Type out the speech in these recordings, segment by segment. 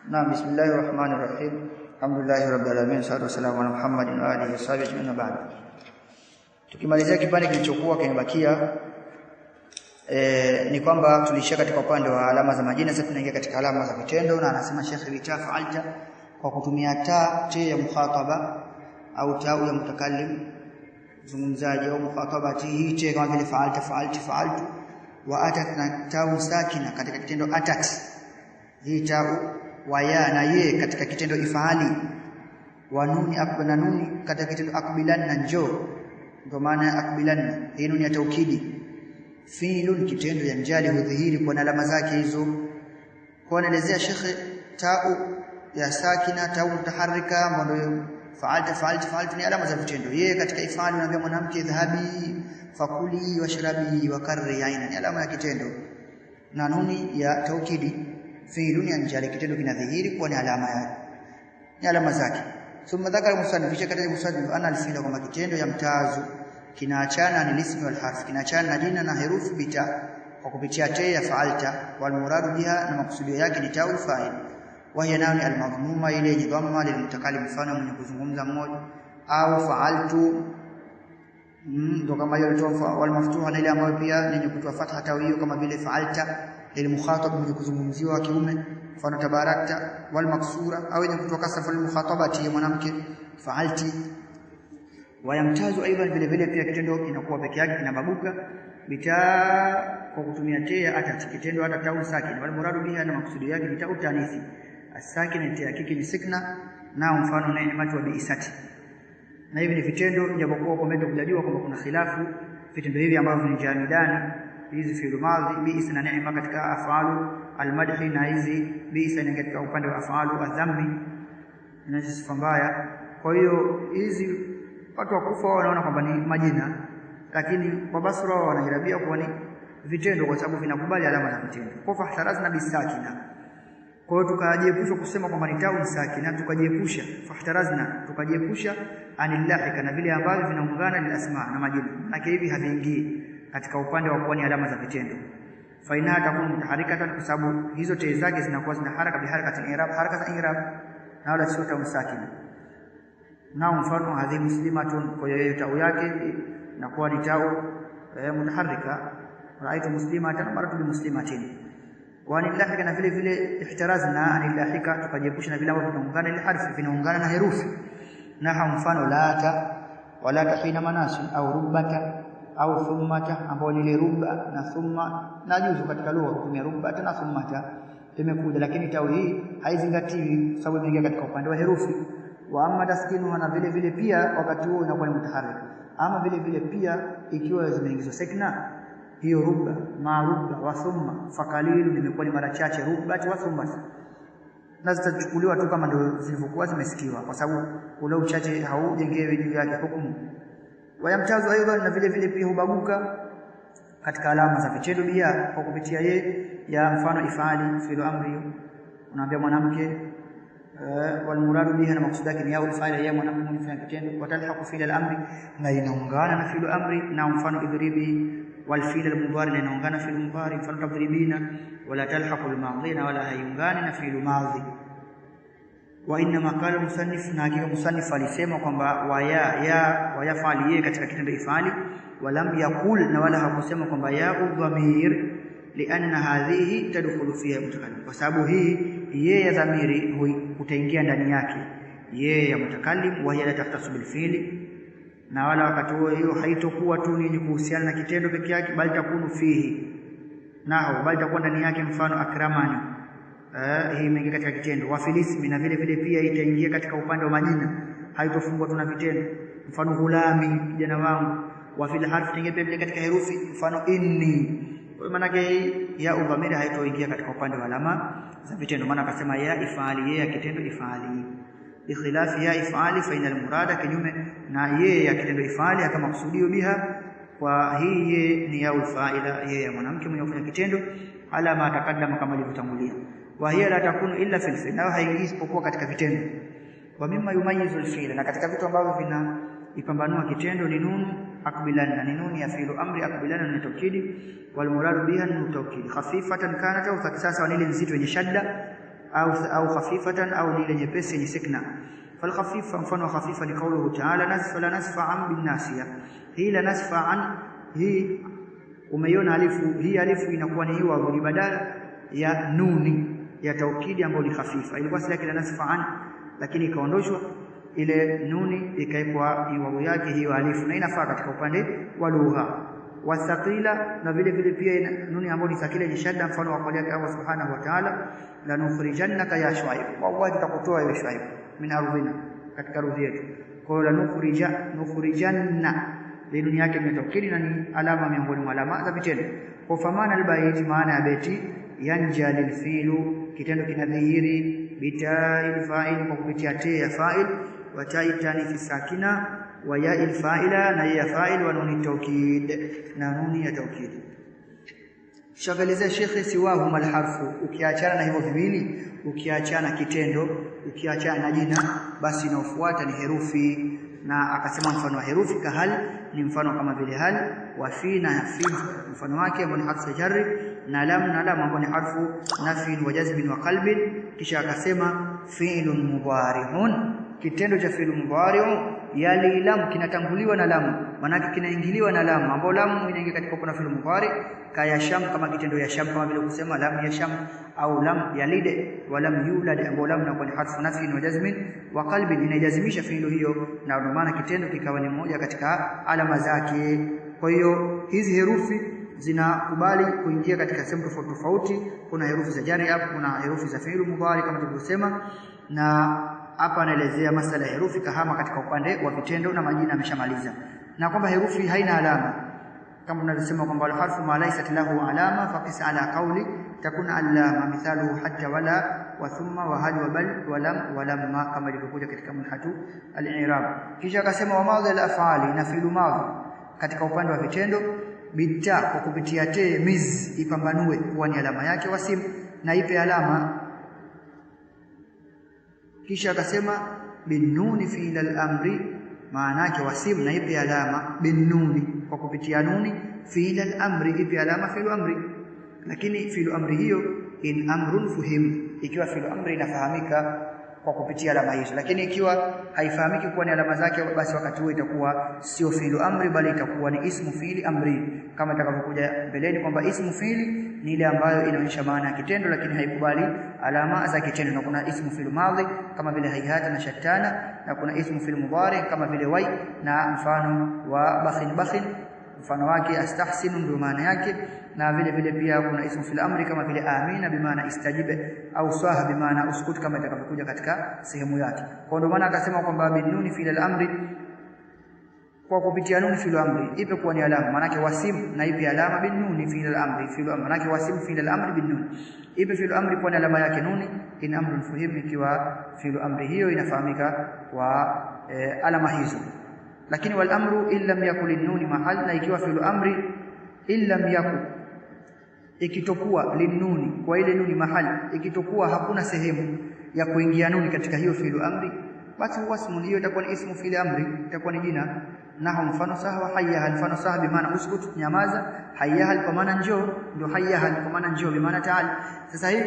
Naam, bismillahir rahmanir rahim. Alhamdulillahi rabbil alamin, salatu wassalamu ala Muhammadin wa alihi wasahbihi wa ba'd. Tukimalizia kipande kilichokuwa kimebakia ni kwamba tulishia katika upande wa alama za majina, sasa tunaingia katika alama za vitendo, na anasema Sheikh Bitafa alta kwa kutumia ta ya mukhataba au ta ya mutakallim zungumzaji au mukhatabati, hii ta kama vile fa'alta, fa'alti, fa'altu, wa atat na ta sakina katika kitendo atat, hii ta wa ya na ye katika kitendo ifali, wa nuni akbana nuni katika kitendo akbilanna njo, ndio maana ya akbilanna, hii nuni ya taukidi. Fi'lun kitendo ya mjali hudhihiri kwa alama zake hizo. Kwa anaelezea Sheikh tau ya sakina, tau mutaharrika, ndio fa'alta, fa'alti, fa'altu ni alama za vitendo. Yeye katika ifali anaambia mwanamke dhahabi, fakuli washrabi wakarri aina, ni alama ya kitendo. Na nuni ya taukidi, fi'lun ya mjali kitendo kinadhihiri kwa ni alama yake, ni alama zake. Thumma dhakara musannif, kisha katika musannif ana alfila kama kitendo ya mtazu kinaachana ni ismi wal harf, kinaachana na jina na herufi bita kwa kupitia ta ya fa'alta, wal muradu biha, na maksudio yake ni ta'ul fa'il, wa hiya nani al madhmuma, ile yenye dhamma lil mutakallim, mfano mwenye kuzungumza mmoja, au fa'altu ndo kama hiyo ilitoa, wal maftuha ile ambayo pia yenye kutoa fatha ta hiyo, kama vile fa'alta lil mukhatab, mwenye kuzungumziwa wa kiume, mfano tabarakta, wal maksura au yenye kutoa kasra fil mukhatabati ya mwanamke fa'alti. Wayamtazu aidan vile vile pia kitendo kinakuwa peke yake kinababuka bita kwa kutumia ta atat, kitendo hata tau sakin, wal muradu biha, na maksudi yake ni tau tanisi asakin, ta hakiki ni sikna, na mfano neematu wa biisati. Na hivi ni vitendo japokuwa kumetoka kujadiliwa kwamba kuna khilafu vitendo hivi ambavyo ni jamidani, hizi fi'il madhi biisa na neema katika afalu almadhi, na hizi biisa ni katika upande wa afalu adhambi, na sifa mbaya. Kwa hiyo hizi watu wakufa wanaona kwamba ni majina, lakini kwa Basra wanajaribia kuwa ni vitendo kwa sababu vinakubali alama za vitendo. Kwa fahtarazna bisakina, kwa hiyo tukajiepusha kusema kwamba ni tau sakina, tukajiepusha fahtarazna, tukajiepusha anillahika, na vile ambavyo vinaungana ni asma na majina, na hivi haviingii katika upande wa kuwa ni alama za vitendo. Faina takunu mutaharikatan, kwa sababu hizo te zake zinakuwa zina haraka biharakati i'rab, haraka za i'rab, na wala sio tau sakina. Na mfano hadhi muslimatun, kwa hiyo tau yake inakuwa ni tau mutaharrika, raaitu muslimatan maratu bi muslimatin. Wa anillahika, na vile vile ihtarazna anillahika, tukajiepusha na vile ambavyo vinaungana ile harfi, vinaungana na herufi. Na mfano lata, wala hina manasin, au rubbata au thummata, ambao ni ile rubba na thumma, na juzu katika lugha kutumia rubbata na thummata imekuja, lakini tau hii haizingatiwi sababu imeingia katika upande wa herufi. Wa amma taskinu, na vile vile pia wakati huo inakuwa ni mutaharrik. Ama vile vile pia ikiwa zimeingizwa sakna, hiyo rubba ma rubba wa thumma faqalilu imekuwa ni mara chache, rubba wa thumma, na zitachukuliwa tu kama ndio zilivyokuwa zimesikiwa, kwa sababu ule uchache haujengewi juu yake hukumu. Wayamtazu aidan, na vile vile pia hubabuka katika alama za vitendo bia kwa kupitia ye ya mfano ifali fi'lu amri, unaambia mwanamke wal muradu biha, na maksudi yake ni ya fa'ila ya mwanamke mwenye kufanya kitendo, watalhaqu fi'l al-amri, na inaungana na fi'l amri. Na mfano idribi wal fi'l al-mudari, na inaungana fi'l mudari, mfano tadribina, wala talhaqu al-madhi, na wala hayungana na fi'l madhi. Wa inna ma qala musannif, na hakika musannif alisema kwamba wa ya fa'ali ye katika kitendo ifali, walam yaqul, na wala hakusema kwamba ya dhamir, lianna hadhihi tadkhulu fiha mutakallim, kwa sababu hii ye ya dhamiri utaingia ndani yake ye ya mutakallim, wa hiya la tahtasu bil fi'li, na wala wakati huo hiyo haitokuwa tu ni kuhusiana na kitendo peke yake, bali takunu fihi nahu, bali takuwa ndani yake. Mfano akramani, hii imeingia katika kitendo. Wa filismi, na vile vile pia itaingia katika upande wa majina, haitofungwa tu na vitendo. Mfano hulami, kijana wangu. Wa fil harfi, ingia pia katika herufi, mfano inni. Kwa maana yake ya udhamiri haitoingia katika upande wa alama za vitendo, maana akasema ya ifali, ya kitendo ifali, bi khilafi ya ifali fa inal murada, kinyume na ye ya kitendo ifali kama kusudio biha, kwa hii ye ni ya ufaila, ye ya mwanamke mwenye kufanya kitendo, ala ma takaddama, kama ilivyotangulia. Wa hiya la takunu illa fil fi'l, na haingii isipokuwa katika vitendo. Wa mimma yumayizu al-fi'l, na katika vitu ambavyo vina ipambanua kitendo ni nunu akbilana, ni nuni ya fi'lu amri akbilana ni taukidi, wal muradu biha ni taukidi khafifatan kanat au kisasa, ni ile nzito yenye shadda au khafifatan au lile nyepesi ni sikna. Falkhafifa, mfano khafifa ni kauluhu ta'ala nasfa la nasfa'an bin nasiya. Hii la nasfa'an, hii umeiona alifu, hii alifu inakuwa ni hiwa ni badala ya nuni ya taukidi ambayo ni khafifa. Ilikuwa si yake la nasfa'an, lakini ikaondoshwa ile nuni ikaekwa hiwa yake hiyo alifu, na inafaa katika upande wa lugha. Wasaqila, na vile vile pia nuni ambayo ni sakila ni shadda, mfano wa kauli yake Allah subhanahu wa ta'ala la nukhrijannaka ya Shuaib, wallahi tutakutoa ya Shuaib min ardhina, katika ardhi yetu. Kwa hiyo la nukhrijanna, nuni yake ni taukidi na ni alama miongoni mwa alama za vitendo. Kwa famana albayt, maana ya beti yanja lilfilu, kitendo kinadhihiri bita'il fa'il, kwa kupitia ta ya fa'il, wa ta'i tanithi sakina, wa ya'il fa'ila, na ya fa'il, wa nuni taukid, na nuni ya taukid. Shagaleza shekhe siwahu alharfu, ukiachana na hivyo viwili, ukiachana kitendo, ukiachana na jina, basi inaofuata ni herufi. Na akasema mfano wa herufi kahal ni mfano kama vile hal, wa fi na fi mfano wake ambao ni harfu jarri, na lam ambao ni harfu nafi wa jazbin wa qalbin. Kisha akasema fi'lun mudhari'un, kitendo cha fi'l mudhari'u yali lam kinatanguliwa na lam, maana kinaingiliwa na lam, ambao lam inaingia katika kuna fi'l mudhari kaya sham, kama kitendo ya sham, kama vile kusema lam ya sham au lam yalide wa lam yulad, ambao lam inakuwa ni harfu nafi wa jazmin wa qalbin, inajazimisha fi'l hiyo, na ndio maana kitendo kikawa ni moja katika alama zake. Kwa hiyo hizi herufi zinakubali kuingia katika sehemu tofauti tofauti. Kuna herufi za jari hapo, kuna herufi za fi'l mudhari kama tulivyosema, na hapa anaelezea masala ya herufi kahama katika upande wa vitendo na majina ameshamaliza. Na kwamba herufi haina alama, kama tunavyosema kwamba al-harfu ma laysat lahu alama faqis ala qawli takuna alama, mithalu hatta wala wa thumma wa hal wa bal wa lam wa lamma, kama ilivyokuja katika munhatu al-i'rab. Kisha akasema wa madhi al-af'ali, na fi'l madhi katika upande wa vitendo bita, kwa kupitia te miz ipambanue kuwa ni alama yake, wasim na ipe alama. Kisha akasema binuni fi'l al-amri, maana yake wasim na ipe alama binuni, kwa kupitia nuni fi'l al-amri ipe alama fi'l amri. Lakini fi'l amri hiyo in amrun fuhim, ikiwa fi'l amri inafahamika kwa kupitia alama hizo, lakini ikiwa haifahamiki kuwa ni alama zake, basi wakati huo itakuwa sio fi'l amri, bali itakuwa ni ismu fi'l amri, kama itakavyokuja mbeleni kwamba ismu fi'li ni ile ambayo inaonyesha maana ya kitendo lakini haikubali alama za kitendo. Na kuna ismu fi'l madhi kama vile hayhata na shattana, na kuna ismu fi'l mudhari kama vile wai, na mfano wa bakhin, mfano wake astahsinu ndio maana yake. Na vile vile pia kuna ismu fil amri kama vile amina bimaana istajibe, au swaha bimaana uskut, kama itakavyokuja katika sehemu yake. Kwa ndio maana akasema kwamba binuni fil al-amri, kwa kupitia nuni fil amri ipe kuwa ni alama, maana yake wasim na ipe alama binuni fil al-amri, fil amri maana yake wasim fil al-amri binuni, ipe fil amri kwa alama yake nuni, in amrun fuhim, ikiwa fil amri hiyo inafahamika kwa alama hizo. Lakini wal amru illam yakul linuni mahal, na ikiwa fil amri illam yakul, ikitokuwa linuni, kwa ile nuni mahali, ikitokuwa hakuna sehemu ya kuingia nuni katika hiyo fi'l amri, basi wasmu hiyo itakuwa ni ismu fi'l amri, itakuwa ni jina. Na mfano sawa hayya, mfano sawa bi maana uskut, nyamaza, hayya kwa maana njoo, ndio hayya kwa maana njoo bi maana ta'al. Sasa hii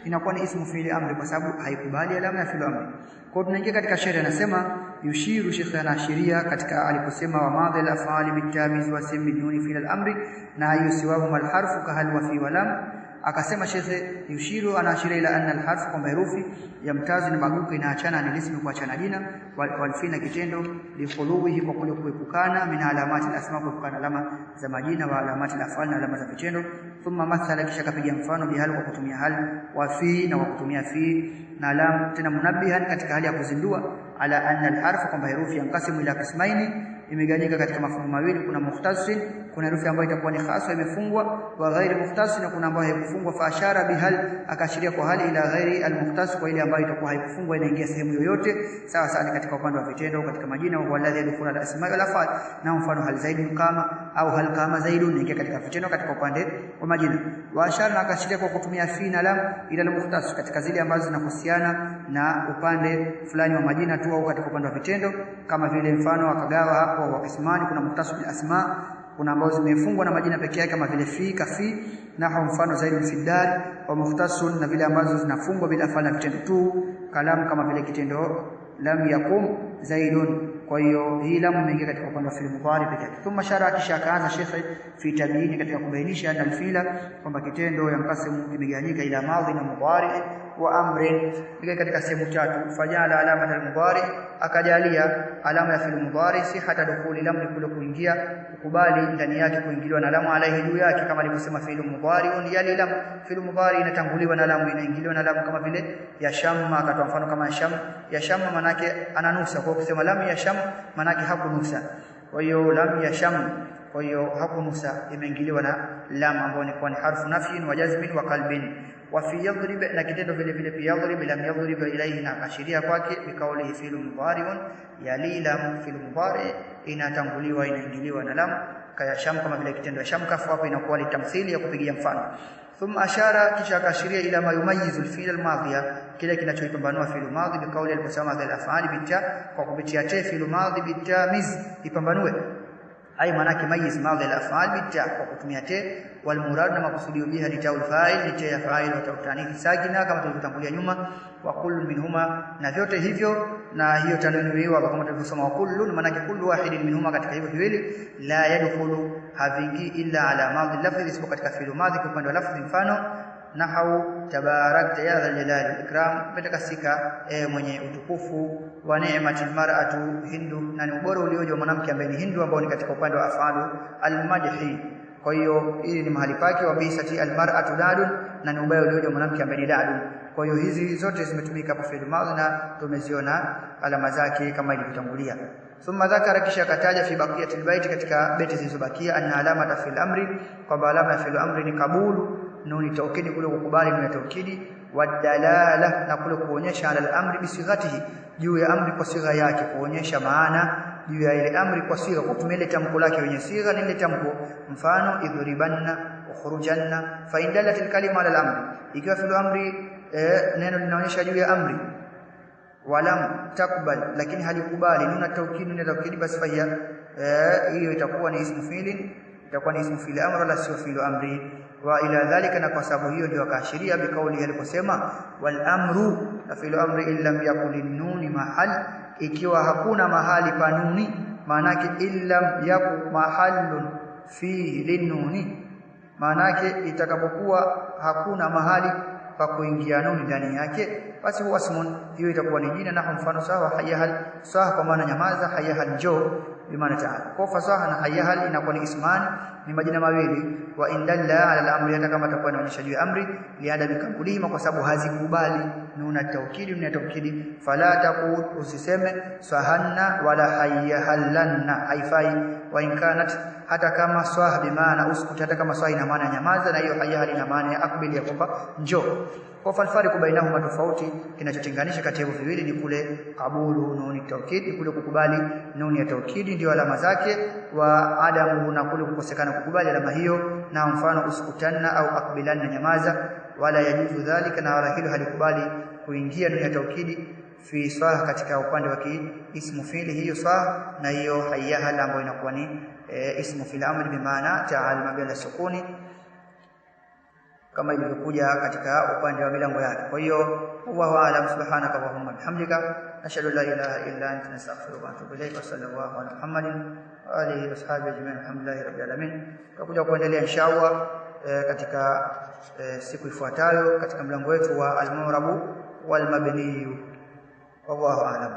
inakuwa ni ismu fi'l amri kwa sababu haikubali alama ya fi'l amri. Kwa tunaingia katika sheria, anasema yushiru, shekhe anaashiria katika aliposema wa madhi al-af'ali bitamiz wa sim biduni fi'l al-amri, na yusiwahu al-harfu ka hal wa fi wa lam. Akasema shekhe yushiru, anaashiria ila anna al-harfu, kwamba herufi ya mtazi na maguka inaachana ni ismu kuachana jina, wal fi na kitendo, li khuluhi, kwa kule kuepukana, min alamati al-asma, kuepukana alama za majina, wa alamati al-af'al, na alama za vitendo. Thumma mathala, kisha kapiga mfano bihal, kwa kutumia hal, wa fi na kwa kutumia fi, na lam tena munabihan, katika hali ya kuzindua, ala anna al-harfu, kwamba herufi yankasimu ila qismaini, imegawanyika katika mafungu mawili. Kuna mukhtasin, kuna herufi ambayo itakuwa ni khaswa imefungwa, wa ghairi mukhtasin, na kuna ambayo haikufungwa. Fa ashara bihal, akaashiria kwa hali ila ghairi al-mukhtas, kwa ile ambayo itakuwa haikufungwa, inaingia sehemu yoyote sawa sawa katika upande wa vitendo, katika majina. Wa alladhi yadkhulu al-asma wal af'al, na mfano hal zaidun kama, au hal kama zaidun, inaingia katika vitendo katika upande wa majina. Wa ashara, akaashiria kwa kutumia fi na lam ila al-mukhtas, katika zile ambazo zinahusiana na upande fulani wa majina tu, au katika upande wa vitendo, kama vile mfano akagawa hapo wa kismani, kuna mukhtas bil asma, kuna ambazo zimefungwa na majina pekee yake kama vile fi, kafi, na mfano zaidi fi dar, wa mukhtasun na vile ambazo zinafungwa bila fanya vitendo tu, kalam kama vile kitendo lam yakum zaidun. Kwa hiyo hii lam imeingia katika upande wa fi'l mudhari pekee yake. Thumma shara, kisha akaanza shekhi fi tabiini, katika kubainisha anna al-fi'la, kwamba kitendo yanqasimu kimegawanyika ila madhi na mudhari wa amrin, katika sehemu tatu. Fajala alama al-mudhari, akajalia alama ya fi'l mudhari si hata dukhuli lam, kule kuingia kukubali ndani yake kuingiliwa na lam, alaihi juu yake, kama alivyosema fi'l mudhari yali lam. Fi'l mudhari inatanguliwa na lam, inaingiliwa na lam, kama vile yashamma. Akatoa mfano kama yashamma manake ananusa, kwa kusema lam yasham manake hakunusa. Kwa hiyo lam yasham, kwa hiyo hakunusa, imeingiliwa na lam ambayo ni harfu nafyin wa jazmin wa qalbin. Wa fi yadrib, na kitendo vile vile fi yadrib lam yadrib ilayhi, na ashiria kwake bikauli fi'l mudhari'un yali lam. Fi'l mudhari inatanguliwa inaingiliwa na lam, kaya sham, kama vile kitendo ya sham, kafu hapo inakuwa ni tamthili ya kupigia mfano. Thumma ashara, kisha akashiria ila ma yumayyizu al-fi'l al-madhiya, kile kinachoipambanua fi'l madhi bikauli aliposema al-af'ali bita, kwa kupitia te fi'l madhi bitamiz ipambanue, ai manake mayiz madhi al-af'al bita, kwa kutumia te. Wal murad, na makusudio biha ni taul fa'il, ni te ya fa'il wa ta'tanith sakina, kama tulivyotangulia nyuma. Wa kullu minhuma, na vyote hivyo, na hiyo tanwini hiyo kama tulivyosoma, wa kullu manake kullu wahidin minhuma, katika hivyo viwili, la yadkhulu, havingi illa ala madhi lafzi, isipokuwa katika fi'l madhi kwa upande wa lafzi. Mfano nahau tabarakta ya dhal jalali wal ikram, umetakasika mwenye utukufu. Wa ni'matil mar'atu hindu, na ni ubora ulioje mwanamke ambaye ni hindu, ambao ni katika upande wa afalu al-madhi. Kwa hiyo hili ni mahali pake. Wa bisati al-mar'atu dadun, na ni ubaya ulioje mwanamke ambaye ni dadun. Kwa hiyo hizi zote zimetumika kwa fi'l madhi na tumeziona alama zake kama ilivyotangulia. Thumma dhakara, kisha kataja fi baqiyatil bait, katika beti zilizobakia, anna alama fil amri, kwamba alama ya fi'l amri ni kabulu, nuni taukidi, kule kukubali nuni taukidi. Wadalala, na kule kuonyesha ala al-amri bisighatihi, juu ya amri kwa sigha yake, kuonyesha maana juu ya ile amri kwa sigha, kutumia ile tamko lake wenye sigha ni ile tamko. Mfano idhribanna ukhrujanna, fa in dalatil kalima ala al-amri, ikiwa fi'l amri neno linaonyesha juu ya amri. Walam takbal, lakini halikubali nuna taukidi, nuna taukidi, basi faya hiyo itakuwa ni ismu fi'lin, itakuwa ni ismu fi'l amr wala sio fi'l amri. Wa ila dhalika, na kwa sababu hiyo ndio akaashiria bikauli aliposema wal amru, na fi'l amri illam yakul nuni mahal, ikiwa hakuna mahali pa nuni, maana yake illam yakul mahallun fi linuni, maana yake itakapokuwa hakuna mahali pa kuingia nuni ndani yake, basi huwa ismun, hiyo itakuwa ni jina. Na mfano sawa hayahal, sawa kwa maana nyamaza, hayahal njoo bi maana ta'ala. Kwa fasaha na hayahal inakuwa ni ismani, ni majina mawili. Wa indalla ala al-amri, hata kama atakuwa anaonyesha juu ya amri, liada bikamkulihima, kwa sababu hazikubali nuna taukidi, nuna taukidi. Fala taqul, usiseme sahanna wala hayahalanna, haifai. Wa inkanat, hata kama swah bi maana uskut, hata kama swah ina maana nyamaza, na hiyo hayahal ina maana ya akbil, ya kwamba njoo. Kwa falfariqu bainahuma, tofauti kinachotenganisha kati ya hivyo viwili ni kule kabulu nuni taukidi, kule kukubali nuni ya taukidi ndio alama zake. Wa adamu, na kule kukosekana kukubali alama hiyo, na mfano uskutanna au akbilanna, nyamaza. Wala yajuzu dhalika, na wala hilo halikubali kuingia nuni ya taukidi fi swah, katika upande wa ismu fi'li hiyo swah, na hiyo hayahal ambayo inakuwa ni ismu fi'l amri bi maana ta'al mabila sukuni, kama ilivyokuja katika upande wa milango yake. Kwa hiyo wallahu a'lam, subhanaka wa bihamdika, nashhadu la ilaha illa anta, nastaghfiruka wa atubu ilayk. Sallallahu ala Muhammadin wa alihi wa sahbihi ajma'in, alhamdulillahi rabbil alamin. Tutakuja kuendelea inshallah katika siku ifuatayo katika mlango wetu wa al-mu'rabu wal mabni. Wallahu a'lam.